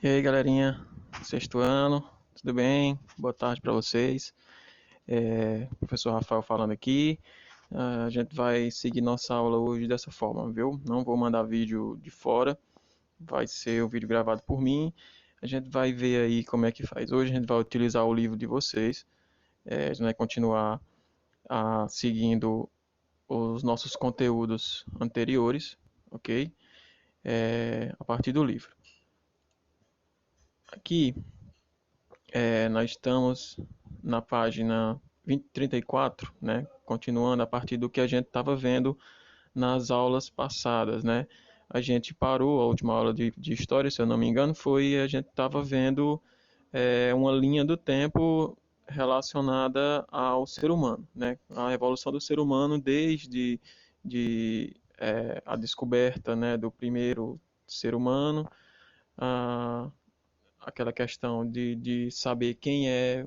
E aí, galerinha, sexto ano, tudo bem? Boa tarde para vocês. Professor Rafael falando aqui. A gente vai seguir nossa aula hoje dessa forma, viu? Não vou mandar vídeo de fora, vai ser o vídeo gravado por mim. A gente vai ver aí como é que faz. Hoje a gente vai utilizar o livro de vocês. A gente vai continuar seguindo os nossos conteúdos anteriores, ok? A partir do livro. Aqui nós estamos na página 34, né? Continuando a partir do que a gente estava vendo nas aulas passadas, né? A gente parou, a última aula de história, se eu não me engano, a gente estava vendo uma linha do tempo relacionada ao ser humano, né? A evolução do ser humano desde a descoberta, né, do primeiro ser humano, a aquela questão de saber quem é,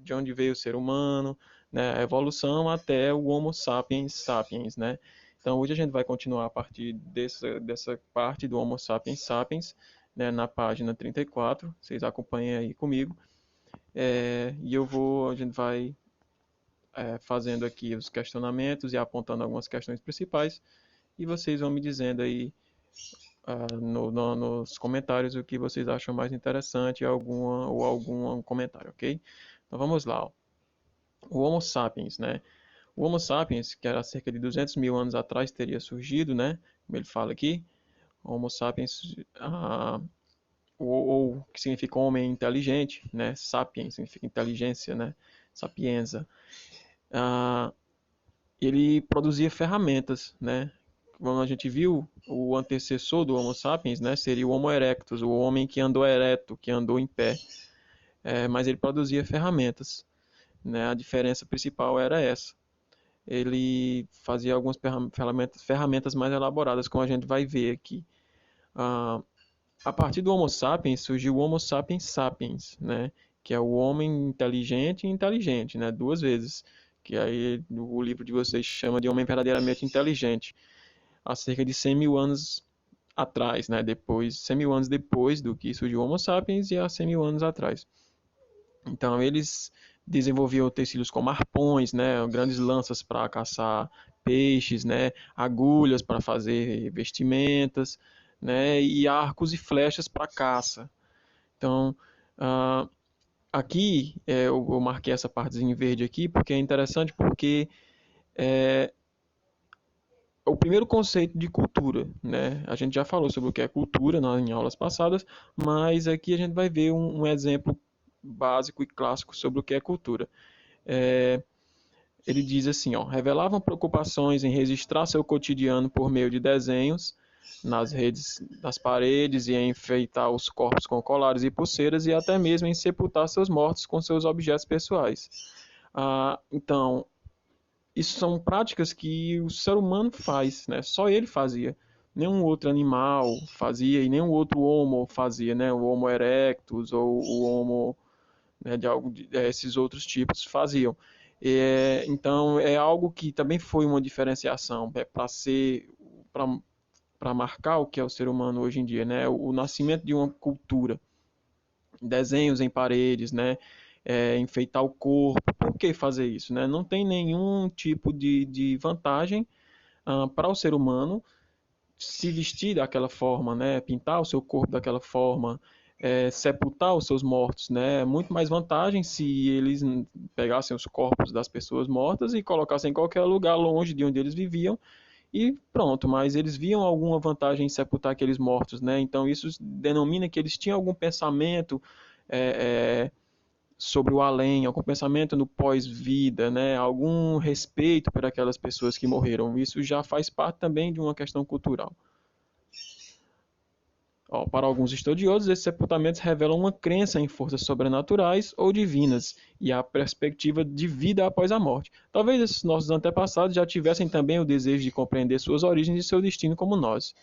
de onde veio o ser humano, né, a evolução até o Homo sapiens sapiens, né? Então hoje a gente vai continuar a partir dessa parte do Homo sapiens sapiens, né, na página 34, vocês acompanhem aí comigo, a gente vai fazendo aqui os questionamentos e apontando algumas questões principais, e vocês vão me dizendo aí nos comentários o que vocês acham mais interessante algum comentário, ok? Então vamos lá. Ó. O Homo sapiens, né? O Homo sapiens, que era cerca de 200 mil anos atrás, teria surgido, né? Como ele fala aqui. Homo sapiens, ou que significa homem inteligente, né? Sapiens significa inteligência, né? Sapienza. Ele produzia ferramentas, né? Como a gente viu, o antecessor do Homo sapiens, né, seria o Homo erectus, o homem que andou ereto, que andou em pé. Mas ele produzia ferramentas, né? A diferença principal era essa. Ele fazia algumas ferramentas mais elaboradas, como a gente vai ver aqui. A partir do Homo sapiens surgiu o Homo sapiens sapiens, né? Que é o homem inteligente e inteligente, né? Duas vezes. Que aí o livro de vocês chama de homem verdadeiramente inteligente. Há cerca de 100 mil anos atrás, né? 100 mil anos depois do que surgiu o Homo sapiens e há 100 mil anos atrás. Então eles desenvolviam utensílios como arpões, né? Grandes lanças para caçar peixes, né? Agulhas para fazer vestimentas, né? E arcos e flechas para caça. Então, aqui eu marquei essa partezinha em verde aqui porque é interessante porque é o primeiro conceito de cultura, né? A gente já falou sobre o que é cultura em aulas passadas, mas aqui a gente vai ver um exemplo básico e clássico sobre o que é cultura. Ele diz assim, ó, revelavam preocupações em registrar seu cotidiano por meio de desenhos nas redes, nas paredes e em enfeitar os corpos com colares e pulseiras e até mesmo em sepultar seus mortos com seus objetos pessoais. Então, isso são práticas que o ser humano faz, né? Só ele fazia. Nenhum outro animal fazia e nenhum outro homo fazia, né? O Homo erectus ou o Homo, né, esses outros tipos faziam. Então é algo que também foi uma diferenciação para marcar o que é o ser humano hoje em dia, né? O nascimento de uma cultura, desenhos em paredes, né? Enfeitar o corpo. Por que fazer isso? Né? Não tem nenhum tipo de vantagem para o ser humano se vestir daquela forma, né? Pintar o seu corpo daquela forma, sepultar os seus mortos. Né? Muito mais vantagem se eles pegassem os corpos das pessoas mortas e colocassem em qualquer lugar longe de onde eles viviam e pronto, mas eles viam alguma vantagem em sepultar aqueles mortos, né? Então isso denomina que eles tinham algum pensamento sobre o além, algum pensamento no pós-vida, né? Algum respeito por aquelas pessoas que morreram. Isso já faz parte também de uma questão cultural. Para alguns estudiosos, esses sepultamentos revelam uma crença em forças sobrenaturais ou divinas e a perspectiva de vida após a morte. Talvez esses nossos antepassados já tivessem também o desejo de compreender suas origens e seu destino como nós.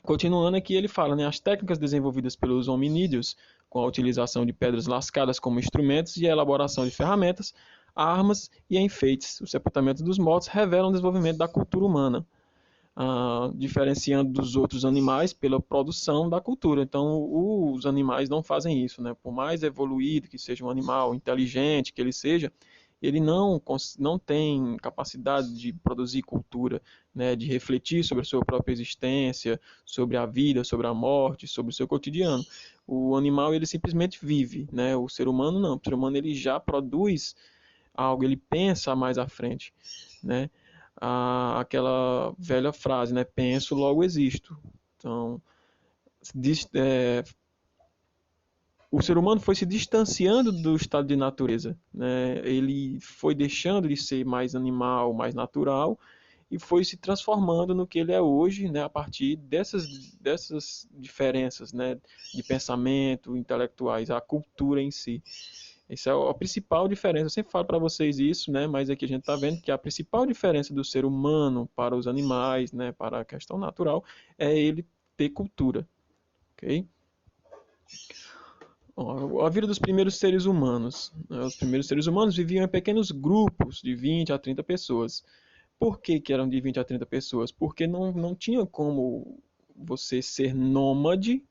Continuando aqui, ele fala, né, as técnicas desenvolvidas pelos hominídeos, com a utilização de pedras lascadas como instrumentos e a elaboração de ferramentas, armas e enfeites. O sepultamento dos mortos revela o desenvolvimento da cultura humana. diferenciando dos outros animais pela produção da cultura. Então, os animais não fazem isso, né? Por mais evoluído que seja um animal, inteligente que ele seja, ele não tem capacidade de produzir cultura, né? De refletir sobre a sua própria existência, sobre a vida, sobre a morte, sobre o seu cotidiano. O animal, ele simplesmente vive, né? O ser humano não. O ser humano, ele já produz algo, ele pensa mais à frente, né? Aquela velha frase, né? Penso, logo existo. Então, o ser humano foi se distanciando do estado de natureza, né? Ele foi deixando de ser mais animal, mais natural, e foi se transformando no que ele é hoje, né? A partir dessas diferenças, né? De pensamento, intelectuais, a cultura em si. Essa é a principal diferença. Eu sempre falo para vocês isso, né? Mas aqui a gente está vendo que a principal diferença do ser humano para os animais, né? Para a questão natural, é ele ter cultura, ok? A vida dos primeiros seres humanos. Os primeiros seres humanos viviam em pequenos grupos de 20 a 30 pessoas. Por que, que eram de 20 a 30 pessoas? Porque não tinha como você ser nômade,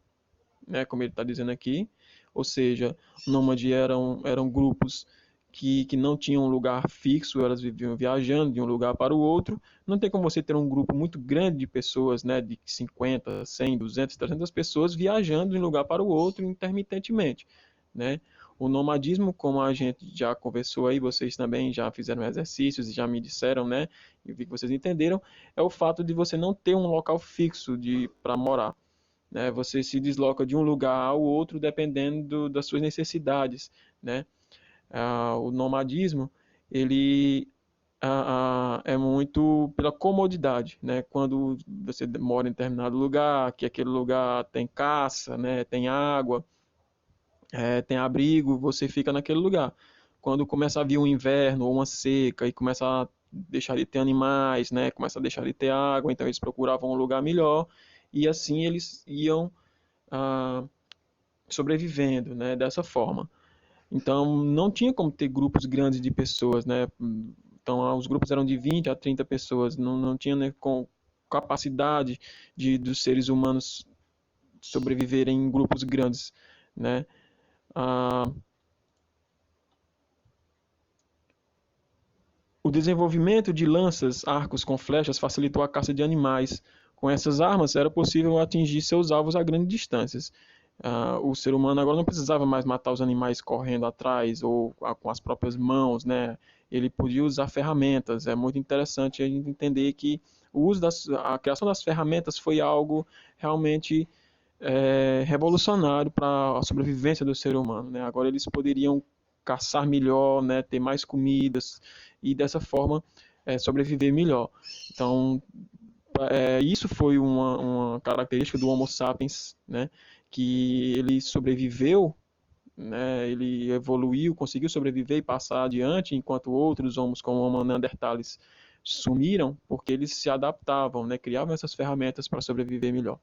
né, como ele está dizendo aqui, ou seja, nômade eram grupos que não tinham um lugar fixo, elas viviam viajando de um lugar para o outro. Não tem como você ter um grupo muito grande de pessoas, né, de 50, 100, 200, 300 pessoas viajando de um lugar para o outro intermitentemente, né? O nomadismo, como a gente já conversou aí, vocês também já fizeram exercícios e já me disseram, né? Eu vi que vocês entenderam, é o fato de você não ter um local fixo para morar, né? Você se desloca de um lugar ao outro dependendo das suas necessidades, né? O nomadismo, ele é muito pela comodidade, né? Quando você mora em determinado lugar, que aquele lugar tem caça, né? Tem água, tem abrigo, você fica naquele lugar. Quando começa a vir um inverno ou uma seca e começa a deixar de ter animais, né? Começa a deixar de ter água, então eles procuravam um lugar melhor e assim eles iam ah, sobrevivendo, né, dessa forma. Então, não tinha como ter grupos grandes de pessoas, né? Então, os grupos eram de 20 a 30 pessoas, não tinha, né, com capacidade dos seres humanos sobreviverem em grupos grandes, né? Ah, o desenvolvimento de lanças, arcos com flechas facilitou a caça de animais. Com essas armas, era possível atingir seus alvos a grandes distâncias. O ser humano agora não precisava mais matar os animais correndo atrás ou com as próprias mãos, né? Ele podia usar ferramentas. É muito interessante a gente entender que a criação das ferramentas foi algo realmente revolucionário para a sobrevivência do ser humano, né? Agora eles poderiam caçar melhor, né? Ter mais comidas e dessa forma sobreviver melhor. Então, isso foi uma característica do Homo sapiens, né? Que ele sobreviveu, né? Ele evoluiu, conseguiu sobreviver e passar adiante, enquanto outros homos, como o Homo neanderthalis, sumiram porque eles se adaptavam, né? Criavam essas ferramentas para sobreviver melhor.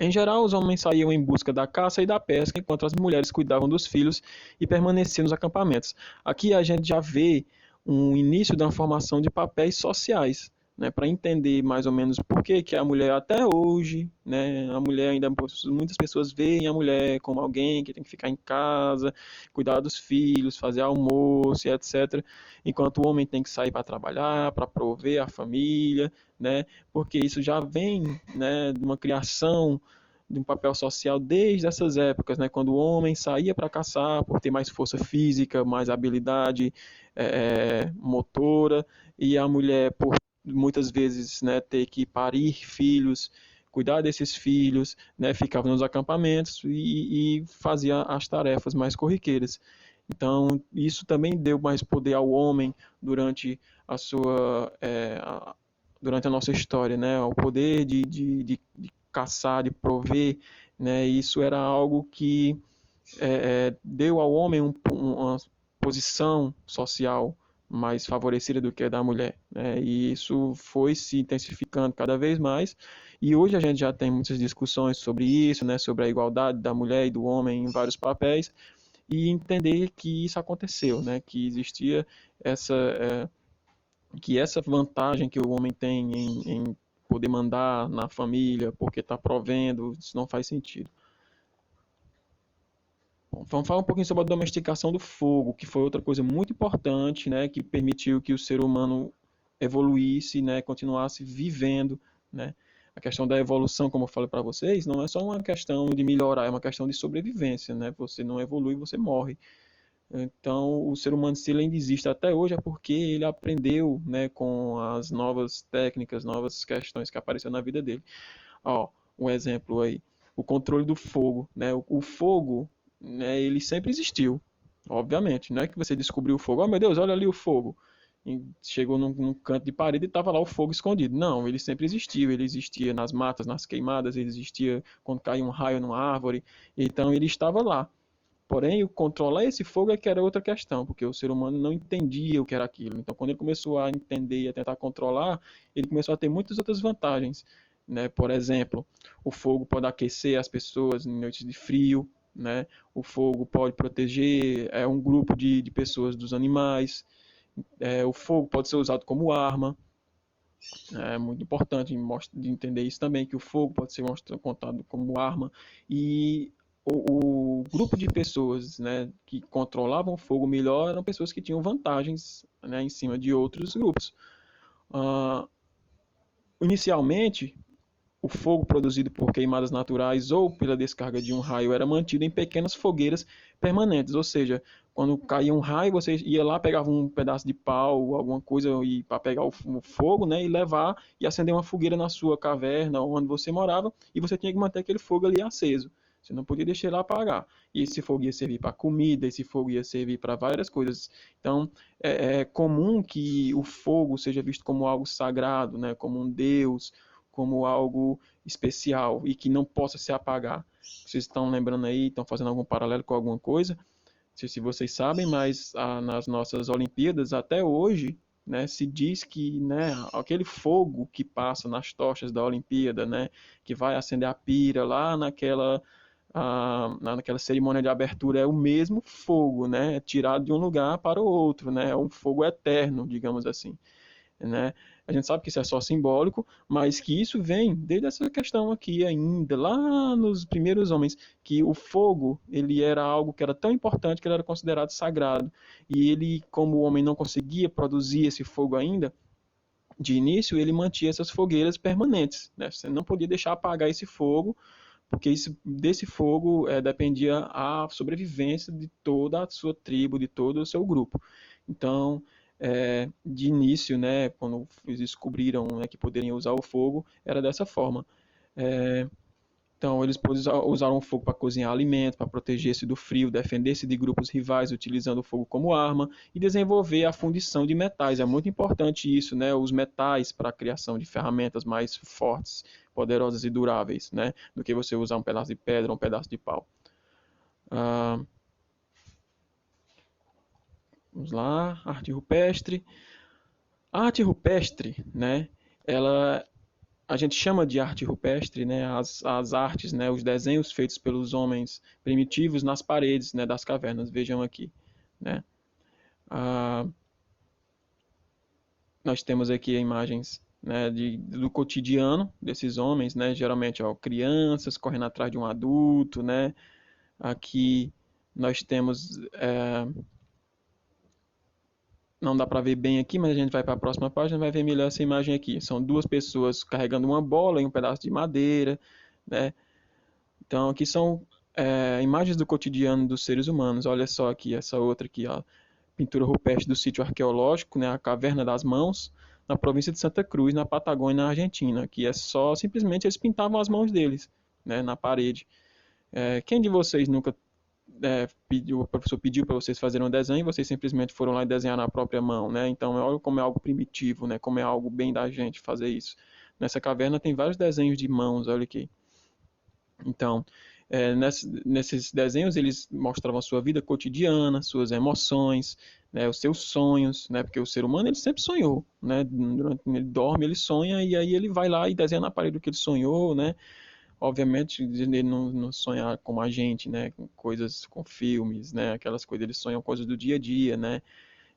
Em geral, os homens saíam em busca da caça e da pesca, enquanto as mulheres cuidavam dos filhos e permaneciam nos acampamentos. Aqui a gente já vê um início da formação de papéis sociais, né, para entender mais ou menos por que a mulher até hoje, né, a mulher ainda muitas pessoas veem a mulher como alguém que tem que ficar em casa, cuidar dos filhos, fazer almoço, etc, enquanto o homem tem que sair para trabalhar, para prover a família, né, porque isso já vem, né, de uma criação de um papel social desde essas épocas, né, quando o homem saía para caçar por ter mais força física, mais habilidade motora, e a mulher por muitas vezes, né, ter que parir filhos, cuidar desses filhos, né, ficava nos acampamentos e fazia as tarefas mais corriqueiras. Então, isso também deu mais poder ao homem durante a sua durante a nossa história, né? O poder de caçar, de prover, né? Isso era algo que deu ao homem uma posição social mais favorecida do que a da mulher, né? E isso foi se intensificando cada vez mais. E hoje a gente já tem muitas discussões sobre isso, né? Sobre a igualdade da mulher e do homem em vários papéis e entender que isso aconteceu, né? Que existia essa que essa vantagem que o homem tem em poder mandar na família porque está provendo, isso não faz sentido. Bom, vamos falar um pouquinho sobre a domesticação do fogo, que foi outra coisa muito importante, né, que permitiu que o ser humano evoluísse, né, continuasse vivendo, né. A questão da evolução, como eu falei para vocês, não é só uma questão de melhorar, é uma questão de sobrevivência, né. Você não evolui, você morre. Então, o ser humano, se ele ainda existe até hoje, é porque ele aprendeu, né, com as novas técnicas, novas questões que apareceram na vida dele. Ó, um exemplo aí, o controle do fogo, né? O fogo, né, ele sempre existiu, obviamente. Não é que você descobriu o fogo, oh meu Deus, olha ali o fogo. E chegou num canto de parede e estava lá o fogo escondido. Não, ele sempre existiu. Ele existia nas matas, nas queimadas, ele existia quando caía um raio numa árvore. Então ele estava lá. Porém, o controlar esse fogo é que era outra questão, porque o ser humano não entendia o que era aquilo. Então, quando ele começou a entender e a tentar controlar, ele começou a ter muitas outras vantagens, né? Por exemplo, o fogo pode aquecer as pessoas em noites de frio, né? O fogo pode proteger um grupo de pessoas dos animais. O fogo pode ser usado como arma. É muito importante de entender isso também, que o fogo pode ser contado como arma. E o grupo de pessoas, né, que controlavam o fogo melhor eram pessoas que tinham vantagens, né, em cima de outros grupos. Uh, Inicialmente, o fogo produzido por queimadas naturais ou pela descarga de um raio era mantido em pequenas fogueiras permanentes, ou seja, quando caía um raio, você ia lá, pegava um pedaço de pau, alguma coisa para pegar o fogo, né, e levar e acender uma fogueira na sua caverna onde você morava, e você tinha que manter aquele fogo ali aceso. Você não podia deixar ele apagar. E esse fogo ia servir para comida, esse fogo ia servir para várias coisas. Então, é comum que o fogo seja visto como algo sagrado, né, como um deus, como algo especial e que não possa se apagar. Vocês estão lembrando aí, estão fazendo algum paralelo com alguma coisa? Não sei se vocês sabem, mas nas nossas Olimpíadas, até hoje, né, se diz que, né, aquele fogo que passa nas tochas da Olimpíada, né, que vai acender a pira lá naquela cerimônia de abertura, é o mesmo fogo, né, tirado de um lugar para o outro, né, é um fogo eterno, digamos assim, né? A gente sabe que isso é só simbólico, mas que isso vem desde essa questão aqui ainda, lá nos primeiros homens, que o fogo, ele era algo que era tão importante que ele era considerado sagrado. E ele, como o homem não conseguia produzir esse fogo ainda, de início ele mantinha essas fogueiras permanentes, né? Você não podia deixar apagar esse fogo, porque desse fogo dependia a sobrevivência de toda a sua tribo, de todo o seu grupo. Então, de início, né, quando eles descobriram, né, que poderiam usar o fogo, era dessa forma. É, então, eles usaram o fogo para cozinhar alimentos, para proteger-se do frio, defender-se de grupos rivais utilizando o fogo como arma e desenvolver a fundição de metais. É muito importante isso, né? Os metais para a criação de ferramentas mais fortes, poderosas e duráveis, né? Do que você usar um pedaço de pedra ou um pedaço de pau. Vamos lá, arte rupestre. A arte rupestre, né? Ela a gente chama de arte rupestre, né, as artes, né, os desenhos feitos pelos homens primitivos nas paredes, né, das cavernas. Vejam aqui, né. Ah, nós temos aqui imagens, né, do cotidiano desses homens, né, geralmente ó, crianças correndo atrás de um adulto, né. Aqui nós temos não dá para ver bem aqui, mas a gente vai para a próxima página e vai ver melhor essa imagem aqui. São duas pessoas carregando uma bola e um pedaço de madeira, né? Então, aqui são imagens do cotidiano dos seres humanos. Olha só aqui, essa outra aqui, ó, pintura rupestre do sítio arqueológico, né, a Caverna das Mãos, na província de Santa Cruz, na Patagônia, na Argentina, que é só, simplesmente, eles pintavam as mãos deles, né, na parede. Quem de vocês nunca o professor pediu para vocês fazerem um desenho e vocês simplesmente foram lá e desenhar na própria mão, né? Então, olha como é algo primitivo, né? Como é algo bem da gente fazer isso. Nessa caverna tem vários desenhos de mãos, olha aqui. Então, nesses desenhos eles mostravam a sua vida cotidiana, suas emoções, né, os seus sonhos, né, porque o ser humano ele sempre sonhou, né, durante ele dorme ele sonha e aí ele vai lá e desenha na parede o que ele sonhou, né, obviamente ele não sonha como a gente, né, com coisas, com filmes, né, aquelas coisas, eles sonham coisas do dia a dia, né,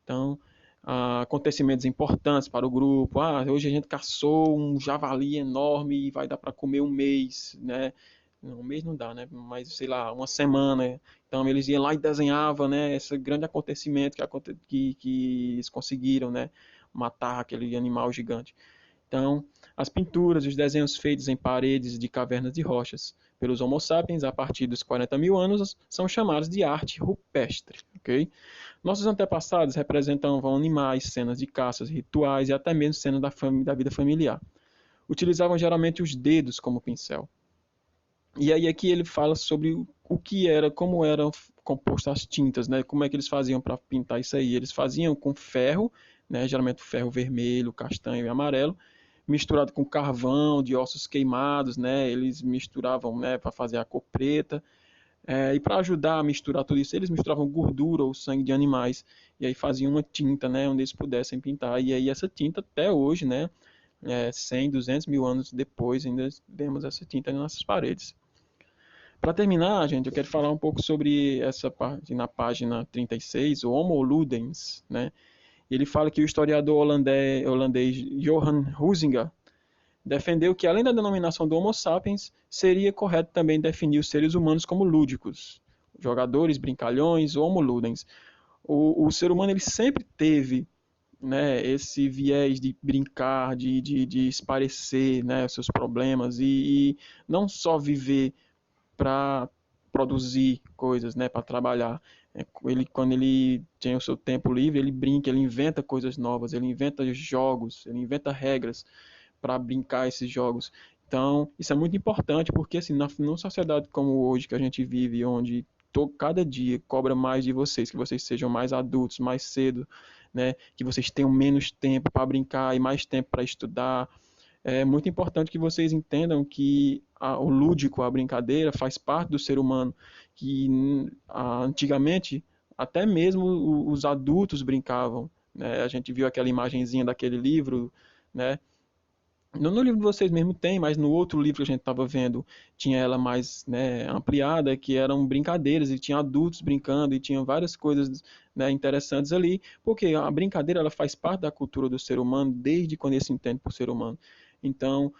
então acontecimentos importantes para o grupo. Hoje a gente caçou um javali enorme e vai dar para comer um mês, né? Um mês não dá, né? Mas sei lá, uma semana. Então eles iam lá e desenhavam, né? Esse grande acontecimento que eles conseguiram, né? Matar aquele animal gigante. Então, as pinturas, os desenhos feitos em paredes de cavernas de rochas pelos Homo sapiens a partir dos 40 mil anos são chamados de arte rupestre, ok? Nossos antepassados representavam animais, cenas de caças, rituais e até mesmo cenas da vida familiar. Utilizavam geralmente os dedos como pincel. E aí aqui ele fala sobre o que era, como eram compostas as tintas, né? Como é que eles faziam para pintar isso aí? Eles faziam com ferro, né? Geralmente ferro vermelho, castanho e amarelo, misturado com carvão de ossos queimados, né? Eles misturavam, né, para fazer a cor preta. E para ajudar a misturar tudo isso, eles misturavam gordura ou sangue de animais e aí faziam uma tinta, né, onde eles pudessem pintar. E aí essa tinta até hoje, né, 100, 200 mil anos depois, ainda vemos essa tinta nas nossas paredes. Para terminar, gente, eu quero falar um pouco sobre essa parte na página 36, o Homo Ludens, né? Ele fala que o historiador holandês Johan Huizinga defendeu que, além da denominação do Homo sapiens, seria correto também definir os seres humanos como lúdicos, jogadores, brincalhões, Homo ludens. O ser humano ele sempre teve, né, esse viés de brincar, de esparecer, né, seus problemas e não só viver para produzir coisas, né, para trabalhar. Quando ele tem o seu tempo livre, ele brinca, ele inventa coisas novas, ele inventa jogos, ele inventa regras para brincar esses jogos. Então, isso é muito importante porque assim, numa sociedade como hoje que a gente vive, onde cada dia cobra mais de vocês, que vocês sejam mais adultos, mais cedo, né, que vocês tenham menos tempo para brincar e mais tempo para estudar, é muito importante que vocês entendam que o lúdico, a brincadeira, faz parte do ser humano. Que antigamente, até mesmo os adultos brincavam. Né? A gente viu aquela imagenzinha daquele livro, né? No livro de vocês mesmo tem, mas no outro livro que a gente estava vendo tinha ela mais, né, ampliada, que eram brincadeiras e tinha adultos brincando e tinha várias coisas, né, interessantes ali, porque a brincadeira ela faz parte da cultura do ser humano desde quando ele se entende por ser humano. Então,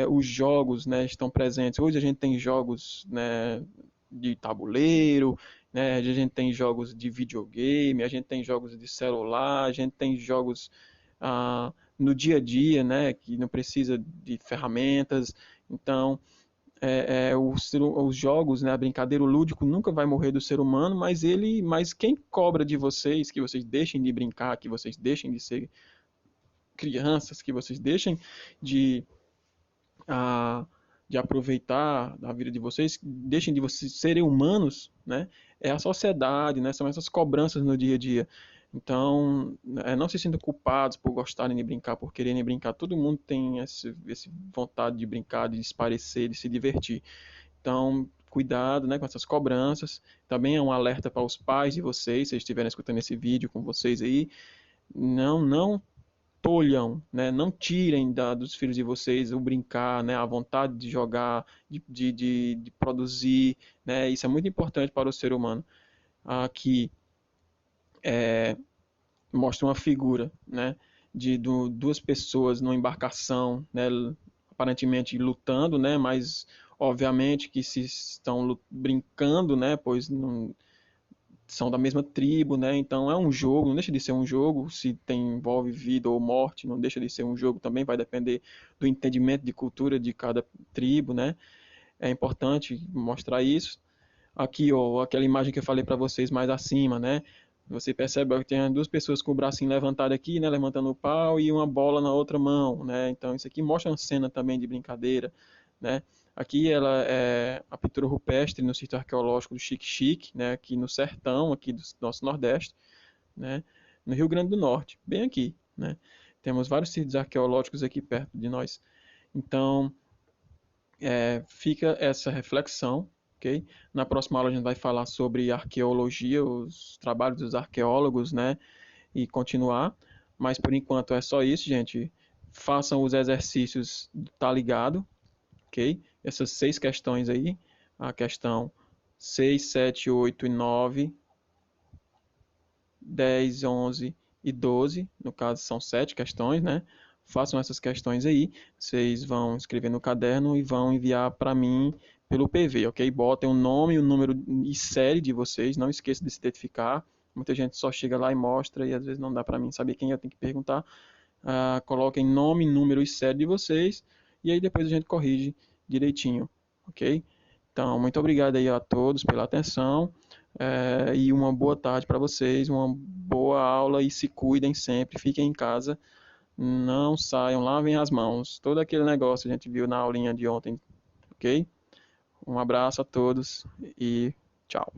os jogos, né, estão presentes. Hoje a gente tem jogos, né, de tabuleiro, né, a gente tem jogos de videogame, a gente tem jogos de celular, a gente tem jogos no dia a dia, né, que não precisa de ferramentas. Então, os jogos, né, a brincadeira, o lúdico nunca vai morrer do ser humano, mas quem cobra de vocês que vocês deixem de brincar, que vocês deixem de ser crianças, que vocês deixem de a, de aproveitar a vida de vocês, deixem de vocês serem humanos, né? É a sociedade, né? São essas cobranças no dia a dia. Então, não se sintam culpados por gostarem de brincar, por quererem brincar. Todo mundo tem esse vontade de brincar, de esparecer, de se divertir. Então, cuidado, né, com essas cobranças. Também é um alerta para os pais de vocês, se eles estiverem escutando esse vídeo com vocês aí. Não tolham, né? Não tirem dos filhos de vocês o brincar, né? A vontade de jogar, de produzir, né? Isso é muito importante para o ser humano. Aqui mostra uma figura, né? De duas pessoas numa embarcação, né? Aparentemente lutando, né? Mas obviamente que se estão brincando, né? Pois não são da mesma tribo, né? Então é um jogo, não deixa de ser um jogo. Se envolve vida ou morte, não deixa de ser um jogo também. Vai depender do entendimento de cultura de cada tribo, né? É importante mostrar isso. Aqui, ó, aquela imagem que eu falei para vocês mais acima, né? Você percebe que tem duas pessoas com o bracinho levantado aqui, né? Levantando o pau e uma bola na outra mão, né? Então isso aqui mostra uma cena também de brincadeira, né? Aqui ela é a pintura rupestre no sítio arqueológico do Xique-Xique, né? Aqui no sertão, aqui do nosso Nordeste, né? No Rio Grande do Norte, bem aqui, né? Temos vários sítios arqueológicos aqui perto de nós. Então, fica essa reflexão, ok? Na próxima aula a gente vai falar sobre arqueologia, os trabalhos dos arqueólogos, né? E continuar. Mas por enquanto é só isso, gente. Façam os exercícios tá ligado, ok? Essas 6 questões aí. A questão 6, 7, 8 e 9, 10, 11 e 12, no caso são 7 questões, né? Façam essas questões aí, vocês vão escrever no caderno e vão enviar para mim pelo PV, ok? Botem o nome, o número e série de vocês, não esqueça de se identificar. Muita gente só chega lá e mostra e às vezes não dá para mim saber quem eu tenho que perguntar. Coloquem nome, número e série de vocês e aí depois a gente corrige direitinho, ok? Então, muito obrigado aí a todos pela atenção e uma boa tarde para vocês, uma boa aula e se cuidem sempre, fiquem em casa, não saiam, lavem as mãos, todo aquele negócio que a gente viu na aulinha de ontem, ok? Um abraço a todos e tchau.